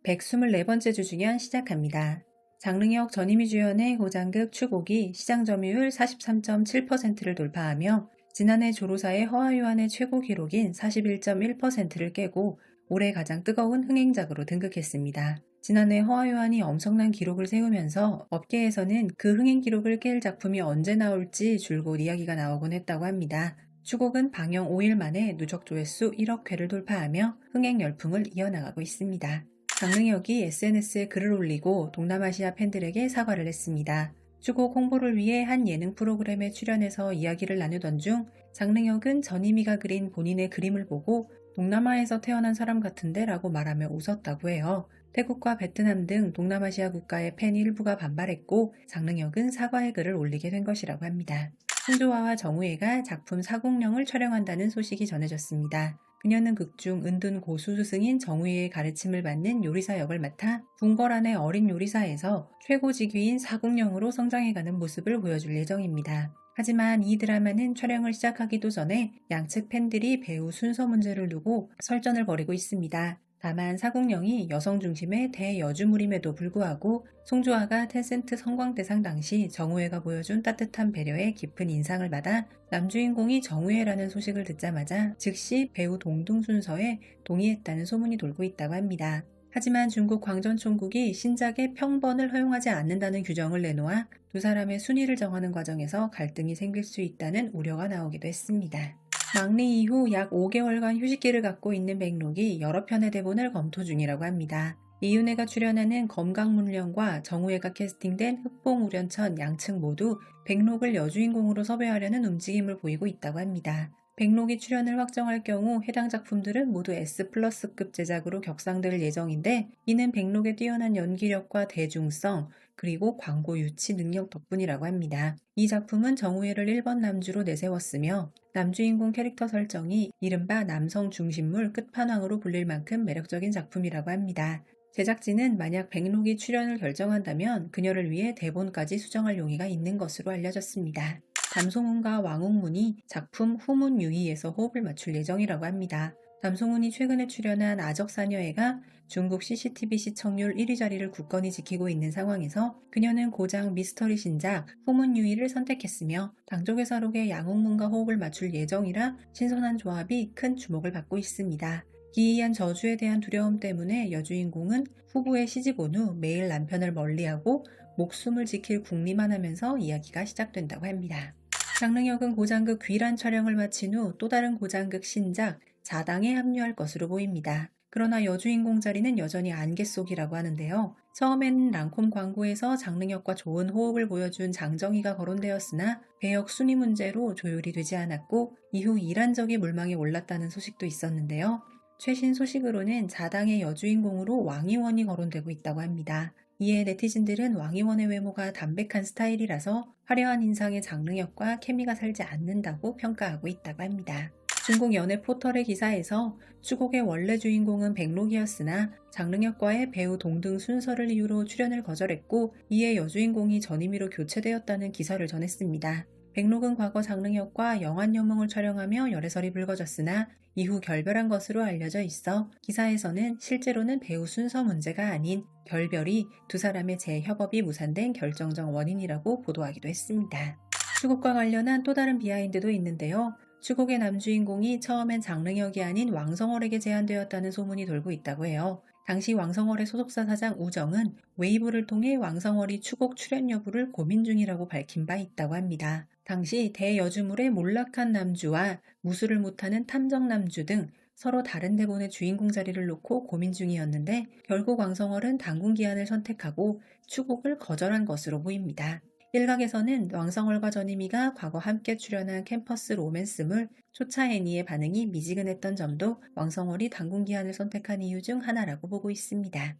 124번째 주중연 시작합니다. 장릉혁 전희미 주연의 고장극 추곡이 시장 점유율 43.7%를 돌파하며 지난해 조로사의 허화유한의 최고 기록인 41.1%를 깨고 올해 가장 뜨거운 흥행작으로 등극했습니다. 지난해 허화유한이 엄청난 기록을 세우면서 업계에서는 그 흥행 기록을 깰 작품이 언제 나올지 줄곧 이야기가 나오곤 했다고 합니다. 추곡은 방영 5일 만에 누적 조회수 1억 회를 돌파하며 흥행 열풍을 이어나가고 있습니다. 장릉혁이 SNS에 글을 올리고 동남아시아 팬들에게 사과를 했습니다. 추곡 홍보를 위해 한 예능 프로그램에 출연해서 이야기를 나누던 중 장릉혁은 전희미가 그린 본인의 그림을 보고 동남아에서 태어난 사람 같은데 라고 말하며 웃었다고 해요. 태국과 베트남 등 동남아시아 국가의 팬 일부가 반발했고 장릉혁은 사과의 글을 올리게 된 것이라고 합니다. 홍조화와 정우회가 작품 사국령을 촬영한다는 소식이 전해졌습니다. 그녀는 극중 은둔 고수 스승인 정우회의 가르침을 받는 요리사 역을 맡아 궁궐안의 어린 요리사에서 최고 직위인 사국령으로 성장해가는 모습을 보여줄 예정입니다. 하지만 이 드라마는 촬영을 시작하기도 전에 양측 팬들이 배우 순서 문제를 두고 설전을 벌이고 있습니다. 다만 사국령이 여성 중심의 대여주물임에도 불구하고 송조아가 텐센트 성광대상 당시 정우회가 보여준 따뜻한 배려에 깊은 인상을 받아 남주인공이 정우회라는 소식을 듣자마자 즉시 배우 동등 순서에 동의했다는 소문이 돌고 있다고 합니다. 하지만 중국 광전총국이 신작의 평번을 허용하지 않는다는 규정을 내놓아 두 사람의 순위를 정하는 과정에서 갈등이 생길 수 있다는 우려가 나오기도 했습니다. 막리 이후 약 5개월간 휴식기를 갖고 있는 백록이 여러 편의 대본을 검토 중이라고 합니다. 이윤혜가 출연하는 검강문령과 정우회가 캐스팅된 흑봉우련천 양측 모두 백록을 여주인공으로 섭외하려는 움직임을 보이고 있다고 합니다. 백록이 출연을 확정할 경우 해당 작품들은 모두 S+급 제작으로 격상될 예정인데 이는 백록의 뛰어난 연기력과 대중성 그리고 광고 유치 능력 덕분이라고 합니다. 이 작품은 정우회를 1번 남주로 내세웠으며 남주인공 캐릭터 설정이 이른바 남성 중심물 끝판왕으로 불릴 만큼 매력적인 작품이라고 합니다. 제작진은 만약 백록이 출연을 결정한다면 그녀를 위해 대본까지 수정할 용의가 있는 것으로 알려졌습니다. 담송훈과 왕홍문이 작품 후문유희에서 호흡을 맞출 예정이라고 합니다. 담송훈이 최근에 출연한 아적사녀애가 중국 CCTV 시청률 1위 자리를 굳건히 지키고 있는 상황에서 그녀는 고장 미스터리 신작 후문유희를 선택했으며 당족의사록의 양홍문과 호흡을 맞출 예정이라 신선한 조합이 큰 주목을 받고 있습니다. 기이한 저주에 대한 두려움 때문에 여주인공은 후부에 시집 온 후 매일 남편을 멀리하고 목숨을 지킬 궁리만 하면서 이야기가 시작된다고 합니다. 장릉혁은 고장극 귀란 촬영을 마친 후 또 다른 고장극 신작 자당에 합류할 것으로 보입니다. 그러나 여주인공 자리는 여전히 안개 속이라고 하는데요. 처음에는 랑콤 광고에서 장릉혁과 좋은 호흡을 보여준 장정희가 거론되었으나 배역 순위 문제로 조율이 되지 않았고 이후 이란적이 물망에 올랐다는 소식도 있었는데요. 최신 소식으로는 자당의 여주인공으로 왕이원이 거론되고 있다고 합니다. 이에 네티즌들은 왕이원의 외모가 담백한 스타일이라서 화려한 인상의 장릉혁과 케미가 살지 않는다고 평가하고 있다고 합니다. 중국 연애 포털의 기사에서 추곡의 원래 주인공은 백록이었으나 장릉혁과의 배우 동등 순서를 이유로 출연을 거절했고 이에 여주인공이 전희미로 교체되었다는 기사를 전했습니다. 백록은 과거 장릉혁과 영환여몽을 촬영하며 열애설이 불거졌으나 이후 결별한 것으로 알려져 있어 기사에서는 실제로는 배우 순서 문제가 아닌 결별이 두 사람의 재협업이 무산된 결정적 원인이라고 보도하기도 했습니다. 추곡과 관련한 또 다른 비하인드도 있는데요. 추곡의 남주인공이 처음엔 장릉혁이 아닌 왕성월에게 제안되었다는 소문이 돌고 있다고 해요. 당시 왕성월의 소속사 사장 우정은 웨이브를 통해 왕성월이 추곡 출연 여부를 고민 중이라고 밝힌 바 있다고 합니다. 당시 대여주물의 몰락한 남주와 무술을 못하는 탐정 남주 등 서로 다른 대본의 주인공 자리를 놓고 고민 중이었는데 결국 왕성월은 단군 기한을 선택하고 추곡을 거절한 것으로 보입니다. 일각에서는 왕성월과 전희미가 과거 함께 출연한 캠퍼스 로맨스물 초차 애니의 반응이 미지근했던 점도 왕성월이 단군 기한을 선택한 이유 중 하나라고 보고 있습니다.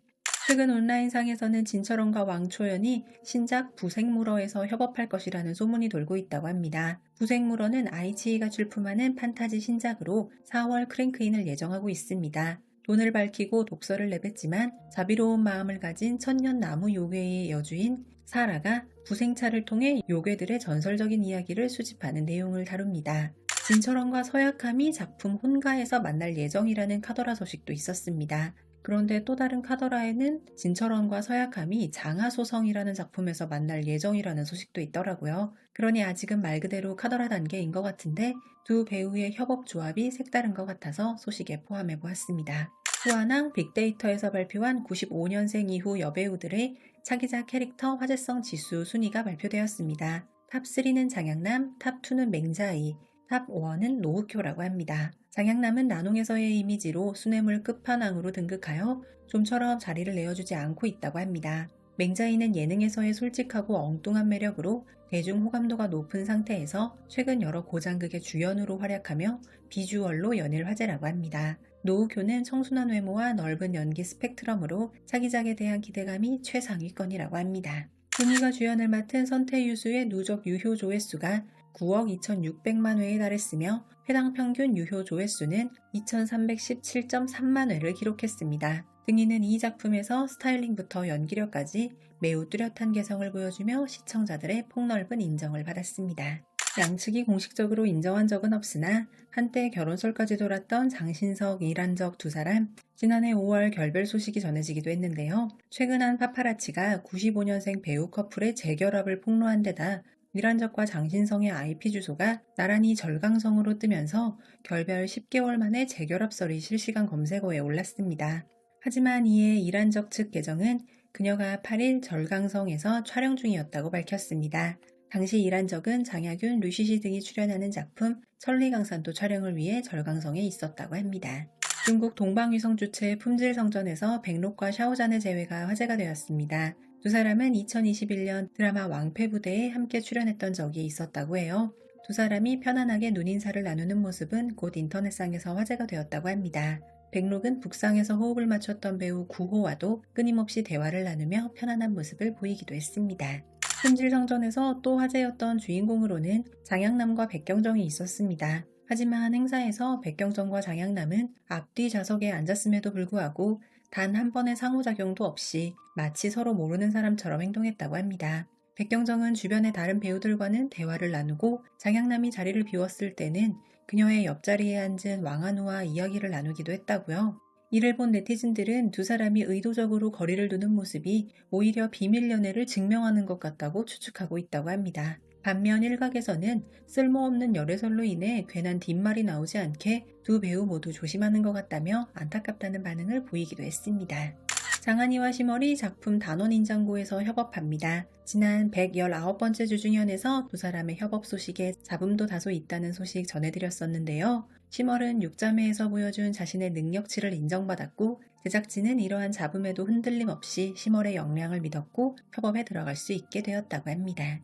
최근 온라인상에서는 진철원과 왕초연이 신작 부생물어에서 협업할 것이라는 소문이 돌고 있다고 합니다. 부생물어는 아이치이가 출품하는 판타지 신작으로 4월 크랭크인을 예정하고 있습니다. 돈을 밝히고 독서를 내뱉지만 자비로운 마음을 가진 천년 나무 요괴의 여주인 사라가 부생차를 통해 요괴들의 전설적인 이야기를 수집하는 내용을 다룹니다. 진철원과 서약함이 작품 혼가에서 만날 예정이라는 카더라 소식도 있었습니다. 그런데 또 다른 카더라에는 진철원과 서약함이 장하소성이라는 작품에서 만날 예정이라는 소식도 있더라고요. 그러니 아직은 말 그대로 카더라 단계인 것 같은데 두 배우의 협업 조합이 색다른 것 같아서 소식에 포함해 보았습니다. 또 하나 빅데이터에서 발표한 95년생 이후 여배우들의 차기작 캐릭터 화제성 지수 순위가 발표되었습니다. 탑3는 장양남, 탑2는 맹자이, 탑1은 노흑효라고 합니다. 장양남은 난홍에서의 이미지로 수뇌물 끝판왕으로 등극하여 좀처럼 자리를 내어주지 않고 있다고 합니다. 맹자이는 예능에서의 솔직하고 엉뚱한 매력으로 대중 호감도가 높은 상태에서 최근 여러 고장극의 주연으로 활약하며 비주얼로 연일 화제라고 합니다. 노흑효는 청순한 외모와 넓은 연기 스펙트럼으로 차기작에 대한 기대감이 최상위권이라고 합니다. fun이가 주연을 맡은 선태유수의 누적 유효 조회수가 9억 2,600만 회에 달했으며 회당 평균 유효 조회수는 2,317.3만 회를 기록했습니다. 등이는 이 작품에서 스타일링부터 연기력까지 매우 뚜렷한 개성을 보여주며 시청자들의 폭넓은 인정을 받았습니다. 양측이 공식적으로 인정한 적은 없으나 한때 결혼설까지 돌았던 장신석, 이란적 두 사람 지난해 5월 결별 소식이 전해지기도 했는데요. 최근 한 파파라치가 95년생 배우 커플의 재결합을 폭로한 데다 이란적과 장신성의 IP 주소가 나란히 절강성으로 뜨면서 결별 10개월 만에 재결합설이 실시간 검색어에 올랐습니다. 하지만 이에 이란적 측 계정은 그녀가 8일 절강성에서 촬영 중이었다고 밝혔습니다. 당시 이란적은 장야균, 류시시 등이 출연하는 작품 천리강산도 촬영을 위해 절강성에 있었다고 합니다. 중국 동방위성 주최 품질성전에서 백록과 샤오잔의 재회가 화제가 되었습니다. 두 사람은 2021년 드라마 왕패부대에 함께 출연했던 적이 있었다고 해요. 두 사람이 편안하게 눈인사를 나누는 모습은 곧 인터넷상에서 화제가 되었다고 합니다. 백록은 북상에서 호흡을 맞췄던 배우 구호와도 끊임없이 대화를 나누며 편안한 모습을 보이기도 했습니다. 품질성전에서 또 화제였던 주인공으로는 장양남과 백경정이 있었습니다. 하지만 행사에서 백경정과 장양남은 앞뒤 좌석에 앉았음에도 불구하고 단 한 번의 상호작용도 없이 마치 서로 모르는 사람처럼 행동했다고 합니다. 백경정은 주변의 다른 배우들과는 대화를 나누고 장양남이 자리를 비웠을 때는 그녀의 옆자리에 앉은 왕한우와 이야기를 나누기도 했다고요. 이를 본 네티즌들은 두 사람이 의도적으로 거리를 두는 모습이 오히려 비밀 연애를 증명하는 것 같다고 추측하고 있다고 합니다. 반면 일각에서는 쓸모없는 열애설로 인해 괜한 뒷말이 나오지 않게 두 배우 모두 조심하는 것 같다며 안타깝다는 반응을 보이기도 했습니다. 장한이와 심월이 작품 단원인장고에서 협업합니다. 지난 119번째 주중연에서 두 사람의 협업 소식에 잡음도 다소 있다는 소식 전해드렸었는데요. 심월은 6자매에서 보여준 자신의 능력치를 인정받았고 제작진은 이러한 잡음에도 흔들림 없이 심월의 역량을 믿었고 협업에 들어갈 수 있게 되었다고 합니다.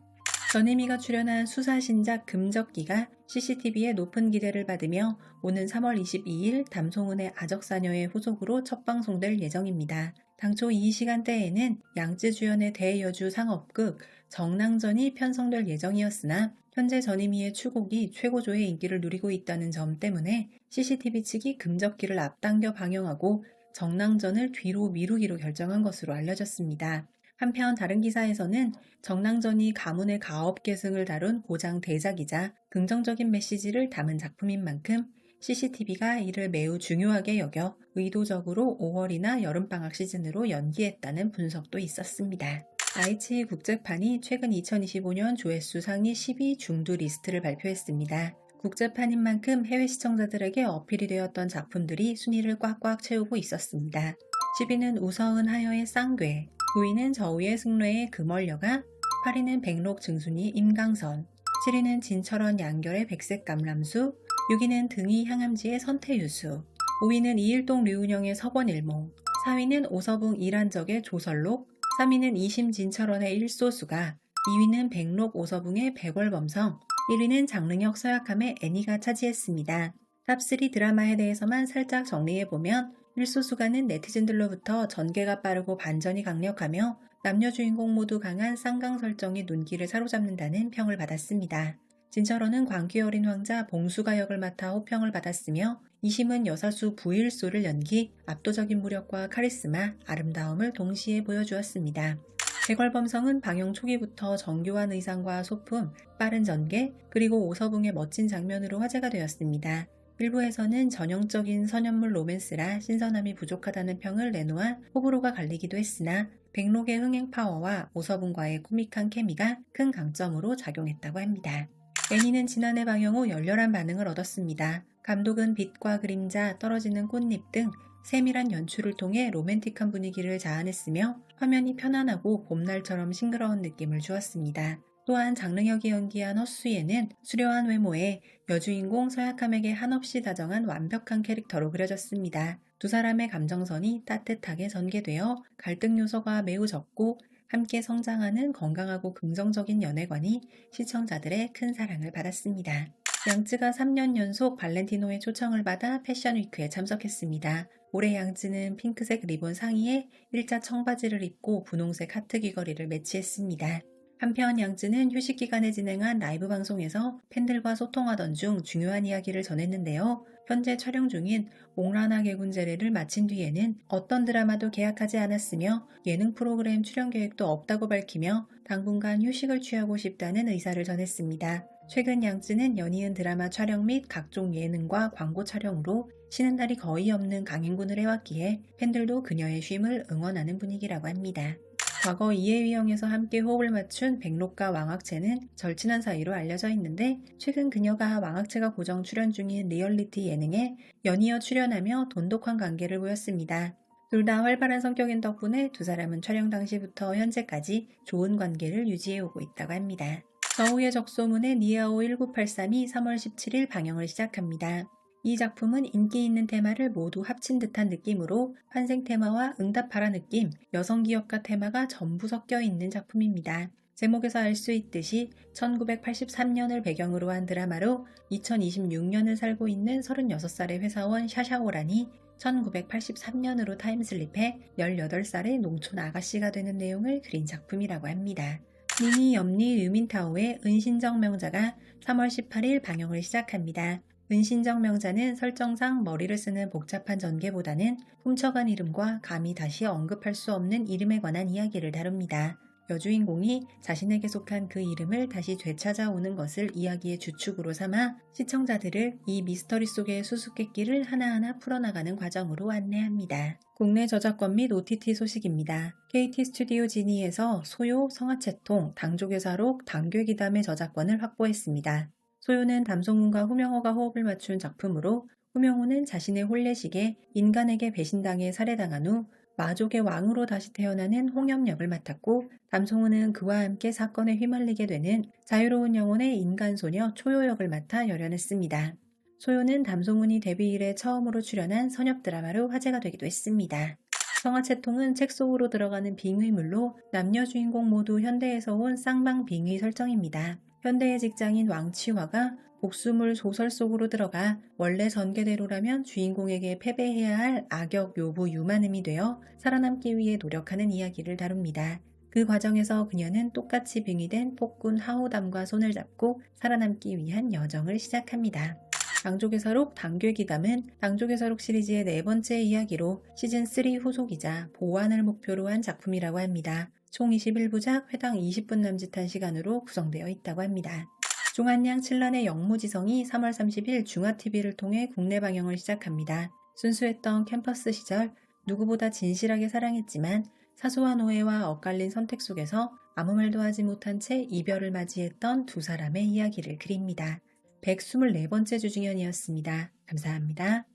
전혜미가 출연한 수사신작 금적기가 CCTV의 높은 기대를 받으며 오는 3월 22일 담송은의 아적사녀의 후속으로 첫 방송될 예정입니다. 당초 이 시간대에는 양쯔 주연의 대여주 상업극 정낭전이 편성될 예정이었으나 현재 전희미의 추곡이 최고조의 인기를 누리고 있다는 점 때문에 CCTV 측이 금적기를 앞당겨 방영하고 정낭전을 뒤로 미루기로 결정한 것으로 알려졌습니다. 한편 다른 기사에서는 정낭전이 가문의 가업 계승을 다룬 고장 대작이자 긍정적인 메시지를 담은 작품인 만큼 CCTV가 이를 매우 중요하게 여겨 의도적으로 5월이나 여름방학 시즌으로 연기했다는 분석도 있었습니다. 아이치 국제판이 최근 2025년 조회수 상위 10위 중두 리스트를 발표했습니다. 국제판인 만큼 해외 시청자들에게 어필이 되었던 작품들이 순위를 꽉꽉 채우고 있었습니다. 10위는 우서은 하여의 쌍괴, 9위는 저우의 승례의 금얼려가, 8위는 백록 증순이 임강선, 7위는 진철원 양결의 백색 감람수, 6위는 등이 향암지의 선태유수, 5위는 이일동 류은영의 서번일몽, 4위는 오서붕 이란적의 조설록, 3위는 이심 진철원의 일소수가, 2위는 백록 오서붕의 백월범성, 1위는 장릉혁 서약함의 애니가 차지했습니다. 탑3 드라마에 대해서만 살짝 정리해보면 일소수가는 네티즌들로부터 전개가 빠르고 반전이 강력하며 남녀 주인공 모두 강한 쌍강 설정이 눈길을 사로잡는다는 평을 받았습니다. 진철원은 광기 어린 왕자 봉수가 역을 맡아 호평을 받았으며 이심은 여사수 부일소를 연기, 압도적인 무력과 카리스마, 아름다움을 동시에 보여주었습니다. 백월범성은 방영 초기부터 정교한 의상과 소품, 빠른 전개, 그리고 오서붕의 멋진 장면으로 화제가 되었습니다. 일부에서는 전형적인 선연물 로맨스라 신선함이 부족하다는 평을 내놓아 호불호가 갈리기도 했으나 백록의 흥행 파워와 오서분과의 코믹한 케미가 큰 강점으로 작용했다고 합니다. 애니는 지난해 방영 후 열렬한 반응을 얻었습니다. 감독은 빛과 그림자, 떨어지는 꽃잎 등 세밀한 연출을 통해 로맨틱한 분위기를 자아냈으며 화면이 편안하고 봄날처럼 싱그러운 느낌을 주었습니다. 또한 장르혁이 연기한 헛수예는 수려한 외모에 여주인공 서약함에게 한없이 다정한 완벽한 캐릭터로 그려졌습니다. 두 사람의 감정선이 따뜻하게 전개되어 갈등 요소가 매우 적고 함께 성장하는 건강하고 긍정적인 연애관이 시청자들의 큰 사랑을 받았습니다. 양쯔가 3년 연속 발렌티노의 초청을 받아 패션위크에 참석했습니다. 올해 양쯔는 핑크색 리본 상의에 일자 청바지를 입고 분홍색 하트 귀걸이를 매치했습니다. 한편 양쯔는 휴식 기간에 진행한 라이브 방송에서 팬들과 소통하던 중 중요한 이야기를 전했는데요. 현재 촬영 중인 옥라나 개군제레를 마친 뒤에는 어떤 드라마도 계약하지 않았으며 예능 프로그램 출연 계획도 없다고 밝히며 당분간 휴식을 취하고 싶다는 의사를 전했습니다. 최근 양쯔는 연이은 드라마 촬영 및 각종 예능과 광고 촬영으로 쉬는 날이 거의 없는 강행군을 해왔기에 팬들도 그녀의 쉼을 응원하는 분위기라고 합니다. 과거 이해위영에서 함께 호흡을 맞춘 백록과 왕학채는 절친한 사이로 알려져 있는데 최근 그녀가 왕학채가 고정 출연 중인 리얼리티 예능에 연이어 출연하며 돈독한 관계를 보였습니다. 둘 다 활발한 성격인 덕분에 두 사람은 촬영 당시부터 현재까지 좋은 관계를 유지해오고 있다고 합니다. 저우의 적소문의 니아오 1983이 3월 17일 방영을 시작합니다. 이 작품은 인기 있는 테마를 모두 합친 듯한 느낌으로 환생 테마와 응답하라 느낌, 여성 기업가 테마가 전부 섞여 있는 작품입니다. 제목에서 알 수 있듯이 1983년을 배경으로 한 드라마로 2026년을 살고 있는 36살의 회사원 샤샤오란이 1983년으로 타임슬립해 18살의 농촌 아가씨가 되는 내용을 그린 작품이라고 합니다. 미니 염리 유민타오의 은신정 명자가 3월 18일 방영을 시작합니다. 은신정 명자는 설정상 머리를 쓰는 복잡한 전개보다는 훔쳐간 이름과 감히 다시 언급할 수 없는 이름에 관한 이야기를 다룹니다. 여주인공이 자신에게 속한 그 이름을 다시 되찾아오는 것을 이야기의 주축으로 삼아 시청자들을 이 미스터리 속의 수수께끼를 하나하나 풀어나가는 과정으로 안내합니다. 국내 저작권 및 OTT 소식입니다. KT 스튜디오 지니에서 소요, 성화채통, 당조교사록, 당괴기담의 저작권을 확보했습니다. 소요는 담송훈과 후명호가 호흡을 맞춘 작품으로 후명호는 자신의 혼례식에 인간에게 배신당해 살해당한 후 마족의 왕으로 다시 태어나는 홍염 역을 맡았고 담송훈은 그와 함께 사건에 휘말리게 되는 자유로운 영혼의 인간소녀 초요 역을 맡아 열연했습니다. 소요는 담송훈이 데뷔 이래 처음으로 출연한 선협 드라마로 화제가 되기도 했습니다. 성화채통은 책 속으로 들어가는 빙의물로 남녀 주인공 모두 현대에서 온 쌍방 빙의 설정입니다. 현대의 직장인 왕치화가 복수물 소설 속으로 들어가 원래 전개대로라면 주인공에게 패배해야 할 악역 요부 유만음이 되어 살아남기 위해 노력하는 이야기를 다룹니다. 그 과정에서 그녀는 똑같이 빙의된 폭군 하오담과 손을 잡고 살아남기 위한 여정을 시작합니다. 당조개서록 당괴기담은 당조개서록 시리즈의 네 번째 이야기로 시즌3 후속이자 보완을 목표로 한 작품이라고 합니다. 총 21부작 회당 20분 남짓한 시간으로 구성되어 있다고 합니다. 중한양 칠란의 영무지성이 3월 30일 중화TV를 통해 국내 방영을 시작합니다. 순수했던 캠퍼스 시절 누구보다 진실하게 사랑했지만 사소한 오해와 엇갈린 선택 속에서 아무 말도 하지 못한 채 이별을 맞이했던 두 사람의 이야기를 그립니다. 124번째 주중연이었습니다. 감사합니다.